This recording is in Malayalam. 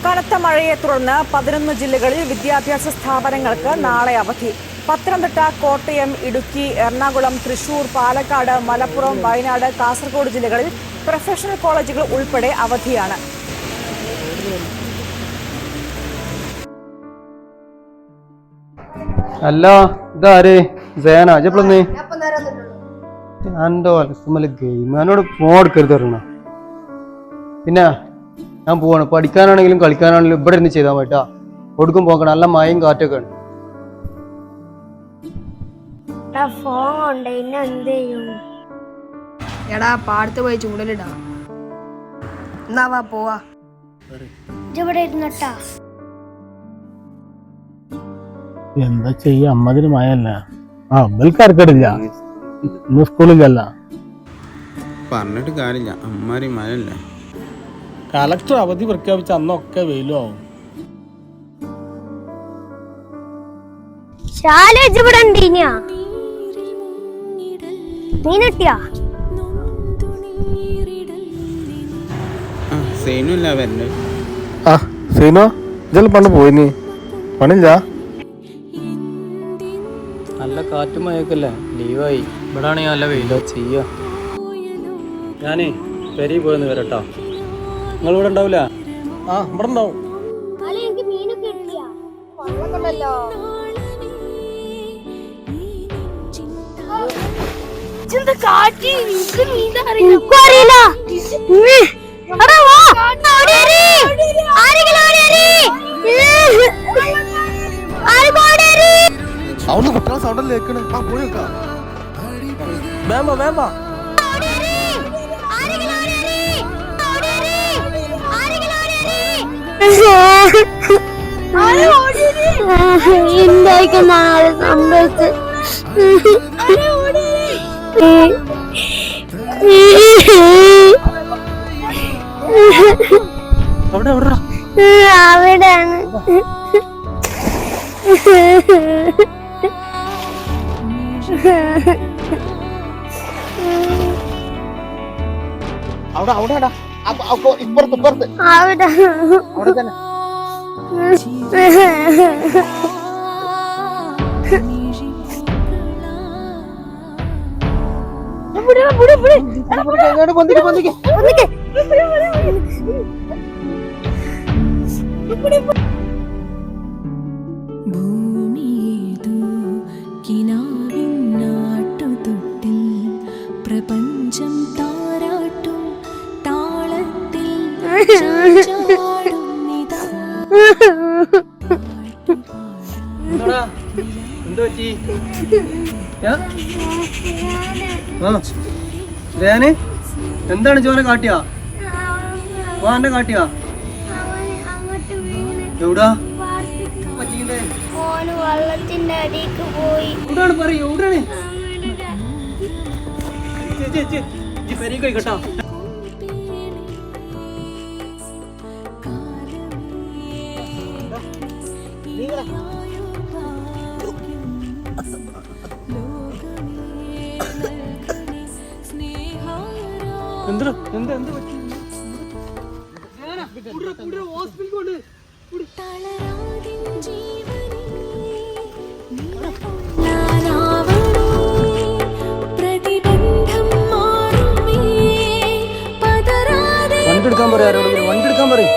കനത്ത മഴയെ തുടർന്ന് 11 ജില്ലകളിൽ വിദ്യാഭ്യാസ സ്ഥാപനങ്ങൾക്ക് നാളെ അവധി. പത്തനംതിട്ട, കോട്ടയം, ഇടുക്കി, എറണാകുളം, തൃശൂർ, പാലക്കാട്, മലപ്പുറം, വയനാട്, കാസർഗോഡ് ജില്ലകളിൽ പ്രൊഫഷണൽ കോളേജുകൾ ഉൾപ്പെടെ അവധിയാണ്. അല്ല ഇതാര് സേന ചെപ്പളൊന്ന് എന്റെ ഗെയിം എന്നോട് ഫോൺ എടുക്കരുത് അറിയണ. പിന്നെ ഞാൻ പോവാണ്. പഠിക്കാനാണെങ്കിലും കളിക്കാനാണെങ്കിലും ഇവിടെ ഇരുന്ന് ചെയ്താൽ പറ്റാ. ഒടുക്കും പോക്കണം. നല്ല മഴയും കാറ്റൊക്കെ ആണ്. എടാ പാടത്ത് പോയി ചൂടലിടാ. എന്നാ വാ പോവാ. എന്താ ചെയ്യാ, അമ്മതിന് മഴല്ല. അമ്മൽക്കാർക്കടില്ല, ഇന്ന് സ്കൂളിലല്ല. പറഞ്ഞിട്ട് കാര്യമില്ല, അമ്മാരി മഴല്ല. കളക്ടർ അവധി പ്രഖ്യാപിച്ച അന്നൊക്കെ വെയിലും ആവും. പണ്ട് പോയിനി പണില്ല. നല്ല കാറ്റും മഴയൊക്കെല്ലേ, ലീവായി. ഇവിടെ ആണെങ്കിൽ നല്ല വെയിലോ ചെയ്യാ. ഞാനേ പെരി പോയെന്ന് വരട്ടോ. നിങ്ങൾ ഇവിടെ ഉണ്ടാവില്ല? ഇവിടെ ഉണ്ടാവും. അവന്ന് കുട്ടികളെ സൗണ്ടല്ലേ കേൾക്കണേ. പോയി വെക്കാം. വേമ്പ വേമ്പ എന്തായിരിക്കും നാളെ സംഭവിച്ചത്? അവിടാണ്. അവിടെ ഇപ്പുറത്ത് അവിടെ തന്നെ. പ്രപഞ്ചം താരാട്ടും താളത്തിൽ എന്താണ് ചോനെ കാട്ടിയാ? വാന്റെ കാട്ടിയാ? എവിടാ വെള്ളത്തിന്റെ അടിക്ക് പോയി. എവിടാണ് പറയൂ? എവിടാണ്? കേട്ടോ. എന്താ എന്താ എന്താ പറ്റി? വണ്ടി എടുക്കാൻ പറയാം. വണ്ടി എടുക്കാൻ പറയും.